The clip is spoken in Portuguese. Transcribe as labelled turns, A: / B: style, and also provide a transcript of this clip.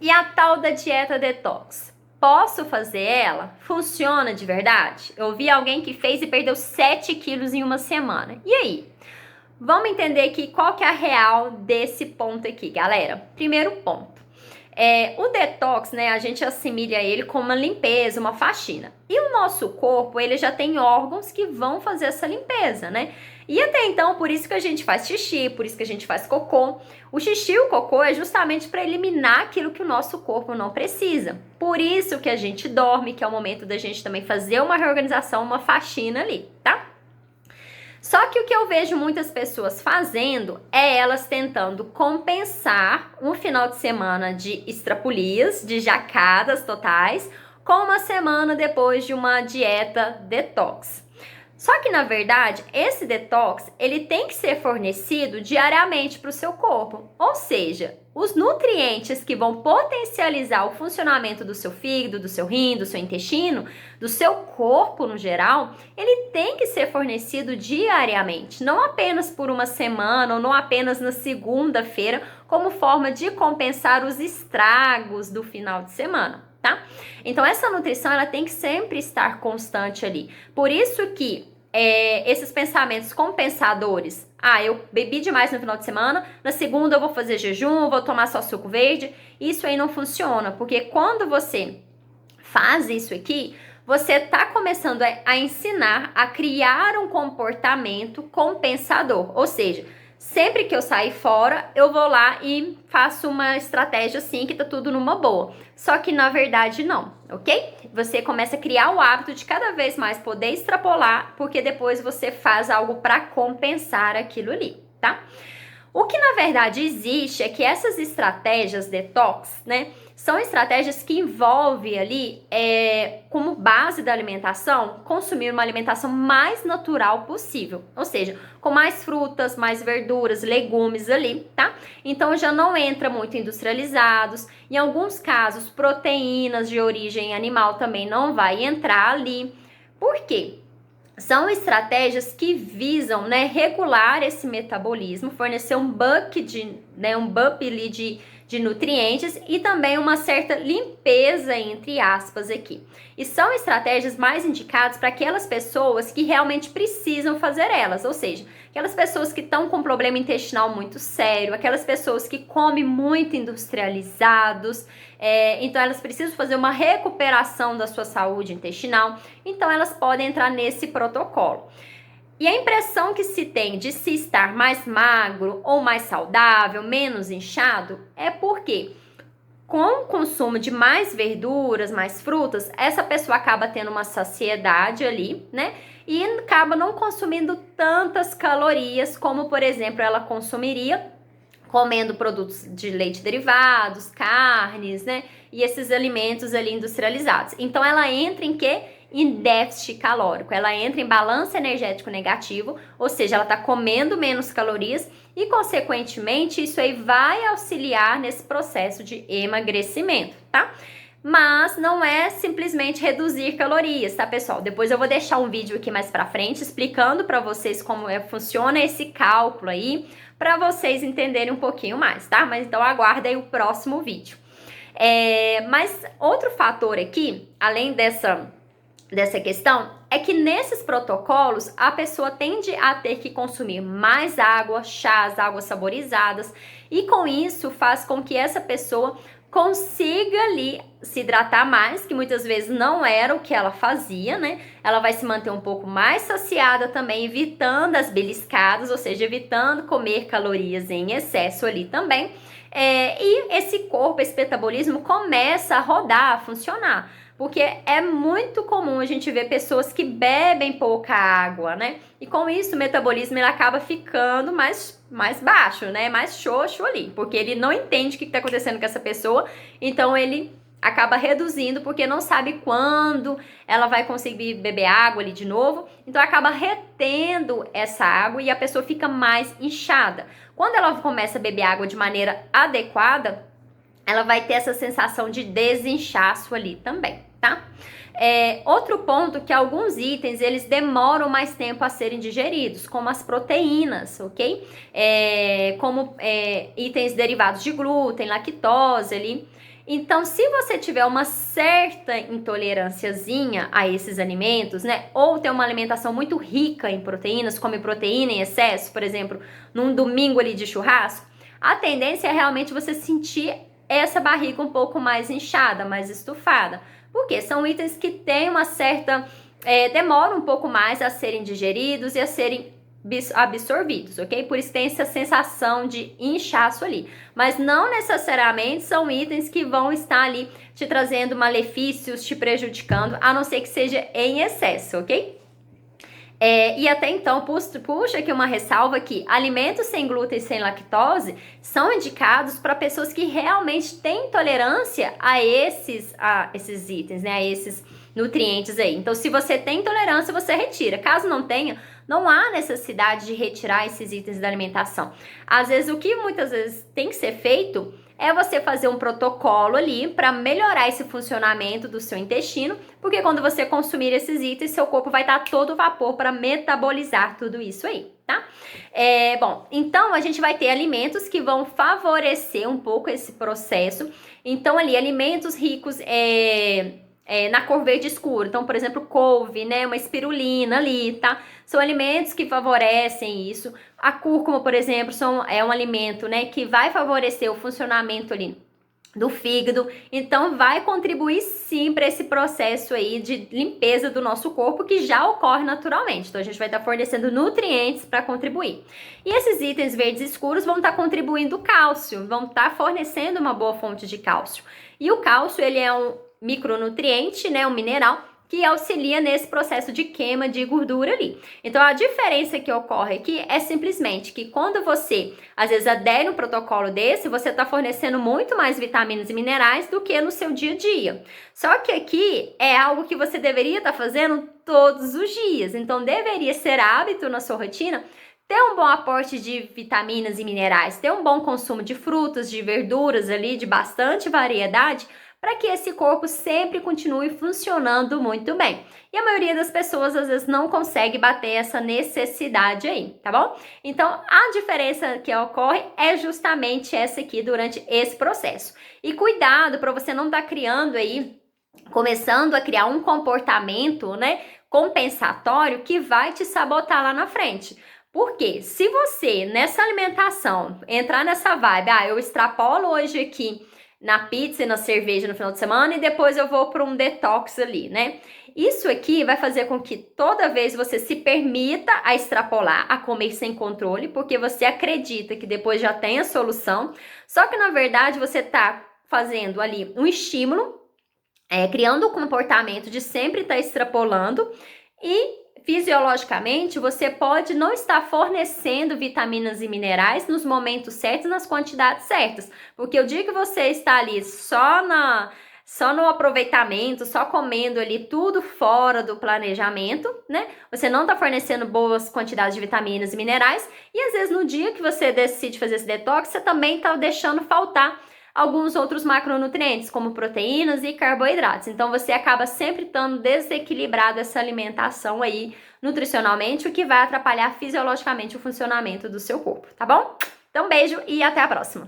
A: E a tal da dieta detox? Posso fazer ela? Funciona de verdade? Eu vi alguém que fez e perdeu 7 quilos em uma semana. E aí? Vamos entender aqui qual que é a real desse ponto aqui, galera. Primeiro ponto. O detox, né, a gente assimila ele como uma limpeza, uma faxina. E o nosso corpo, ele já tem órgãos que vão fazer essa limpeza, né? E até então, por isso que a gente faz xixi, por isso que a gente faz cocô. O xixi e o cocô é justamente para eliminar aquilo que o nosso corpo não precisa. Por isso que a gente dorme, que é o momento da gente também fazer uma reorganização, uma faxina ali, tá? Só que o que eu vejo muitas pessoas fazendo é elas tentando compensar um final de semana de estrapulias, de jacadas totais, com uma semana depois de uma dieta detox. Só que, na verdade, esse detox, ele tem que ser fornecido diariamente para o seu corpo. Ou seja, os nutrientes que vão potencializar o funcionamento do seu fígado, do seu rim, do seu intestino, do seu corpo no geral, ele tem que ser fornecido diariamente. Não apenas por uma semana ou não apenas na segunda-feira, como forma de compensar os estragos do final de semana. Tá? Então, essa nutrição ela tem que sempre estar constante ali. Por isso que esses pensamentos compensadores, eu bebi demais no final de semana, na segunda eu vou fazer jejum, vou tomar só suco verde, isso aí não funciona, porque quando você faz isso aqui, você está começando a ensinar a criar um comportamento compensador, ou seja, sempre que eu sair fora, eu vou lá e faço uma estratégia assim que tá tudo numa boa. Só que na verdade não, ok? Você começa a criar o hábito de cada vez mais poder extrapolar, porque depois você faz algo para compensar aquilo ali, tá? O que na verdade existe é que essas estratégias detox, né, são estratégias que envolvem ali, como base da alimentação, consumir uma alimentação mais natural possível. Ou seja, com mais frutas, mais verduras, legumes ali, tá? Então já não entra muito industrializados. Em alguns casos, proteínas de origem animal também não vai entrar ali. Por quê? São estratégias que visam, né, regular esse metabolismo, fornecer um bump ali de nutrientes e também uma certa limpeza, entre aspas, aqui. E são estratégias mais indicadas para aquelas pessoas que realmente precisam fazer elas, ou seja, aquelas pessoas que estão com problema intestinal muito sério, aquelas pessoas que comem muito industrializados, então elas precisam fazer uma recuperação da sua saúde intestinal, então elas podem entrar nesse protocolo. E a impressão que se tem de se estar mais magro ou mais saudável, menos inchado, é porque com o consumo de mais verduras, mais frutas, essa pessoa acaba tendo uma saciedade ali, né? E acaba não consumindo tantas calorias como, por exemplo, ela consumiria comendo produtos de leite derivados, carnes, né? E esses alimentos ali industrializados. Então, ela entra em quê? Em déficit calórico. Ela entra em balanço energético negativo, ou seja, ela está comendo menos calorias e, consequentemente, isso aí vai auxiliar nesse processo de emagrecimento, tá? Mas não é simplesmente reduzir calorias, tá, pessoal? Depois eu vou deixar um vídeo aqui mais pra frente explicando pra vocês como funciona esse cálculo aí, pra vocês entenderem um pouquinho mais, tá? Mas então aguarda aí o próximo vídeo. Mas outro fator aqui, além dessa questão, é que nesses protocolos a pessoa tende a ter que consumir mais água, chás, águas saborizadas, e com isso faz com que essa pessoa consiga ali se hidratar mais, que muitas vezes não era o que ela fazia, né? Ela vai se manter um pouco mais saciada também, evitando as beliscadas, ou seja, evitando comer calorias em excesso ali também. E esse corpo, esse metabolismo começa a rodar, a funcionar. Porque é muito comum a gente ver pessoas que bebem pouca água, né? E com isso o metabolismo ele acaba ficando mais baixo, né? Mais xoxo ali, porque ele não entende o que está acontecendo com essa pessoa, então ele acaba reduzindo porque não sabe quando ela vai conseguir beber água ali de novo, então acaba retendo essa água e a pessoa fica mais inchada. Quando ela começa a beber água de maneira adequada, ela vai ter essa sensação de desinchaço ali também, tá? Outro ponto que alguns itens, eles demoram mais tempo a serem digeridos, como as proteínas, ok? Como itens derivados de glúten, lactose ali. Então, se você tiver uma certa intolerânciazinha a esses alimentos, né? Ou tem uma alimentação muito rica em proteínas, come proteína em excesso, por exemplo, num domingo ali de churrasco, a tendência é realmente você sentir essa barriga um pouco mais inchada, mais estufada. Porque são itens que têm uma certa... demoram um pouco mais a serem digeridos e a serem absorvidos, ok? Por isso tem essa sensação de inchaço ali. Mas não necessariamente são itens que vão estar ali te trazendo malefícios, te prejudicando, a não ser que seja em excesso, ok? E até então, puxa aqui uma ressalva que alimentos sem glúten e sem lactose são indicados para pessoas que realmente têm intolerância a esses itens, né? A esses nutrientes aí. Então, se você tem intolerância, você retira. Caso não tenha, não há necessidade de retirar esses itens da alimentação. Às vezes, o que muitas vezes tem que ser feito é você fazer um protocolo ali para melhorar esse funcionamento do seu intestino, porque quando você consumir esses itens, seu corpo vai estar todo vapor para metabolizar tudo isso aí, tá? Bom, então a gente vai ter alimentos que vão favorecer um pouco esse processo. Então ali, alimentos ricos na cor verde escuro, então por exemplo couve, né, uma espirulina ali, tá? São alimentos que favorecem isso. A cúrcuma, por exemplo, é um alimento, né, que vai favorecer o funcionamento ali do fígado, então vai contribuir sim para esse processo aí de limpeza do nosso corpo que já ocorre naturalmente. Então a gente vai estar fornecendo nutrientes para contribuir. E esses itens verdes escuros vão estar contribuindo cálcio, vão estar fornecendo uma boa fonte de cálcio. E o cálcio, ele é um micronutriente, né, um mineral que auxilia nesse processo de queima de gordura ali. Então, a diferença que ocorre aqui é simplesmente que quando você, às vezes, adere um protocolo desse, você está fornecendo muito mais vitaminas e minerais do que no seu dia a dia. Só que aqui é algo que você deveria estar fazendo todos os dias. Então, deveria ser hábito na sua rotina ter um bom aporte de vitaminas e minerais, ter um bom consumo de frutas, de verduras ali, de bastante variedade, para que esse corpo sempre continue funcionando muito bem. E a maioria das pessoas, às vezes, não consegue bater essa necessidade aí, tá bom? Então, a diferença que ocorre é justamente essa aqui durante esse processo. E cuidado para você não estar criando aí, começando a criar um comportamento, né, compensatório que vai te sabotar lá na frente. Porque se você, nessa alimentação, entrar nessa vibe, eu extrapolo hoje aqui na pizza e na cerveja no final de semana e depois eu vou para um detox ali, né? Isso aqui vai fazer com que toda vez você se permita a extrapolar, a comer sem controle, porque você acredita que depois já tem a solução, só que na verdade você tá fazendo ali um estímulo, criando o comportamento de sempre estar extrapolando e fisiologicamente, você pode não estar fornecendo vitaminas e minerais nos momentos certos, nas quantidades certas. Porque o dia que você está ali só no aproveitamento, só comendo ali tudo fora do planejamento, né? Você não está fornecendo boas quantidades de vitaminas e minerais. E às vezes no dia que você decide fazer esse detox, você também está deixando faltar alguns outros macronutrientes, como proteínas e carboidratos. Então, você acaba sempre estando desequilibrado essa alimentação aí nutricionalmente, o que vai atrapalhar fisiologicamente o funcionamento do seu corpo, tá bom? Então, beijo e até a próxima!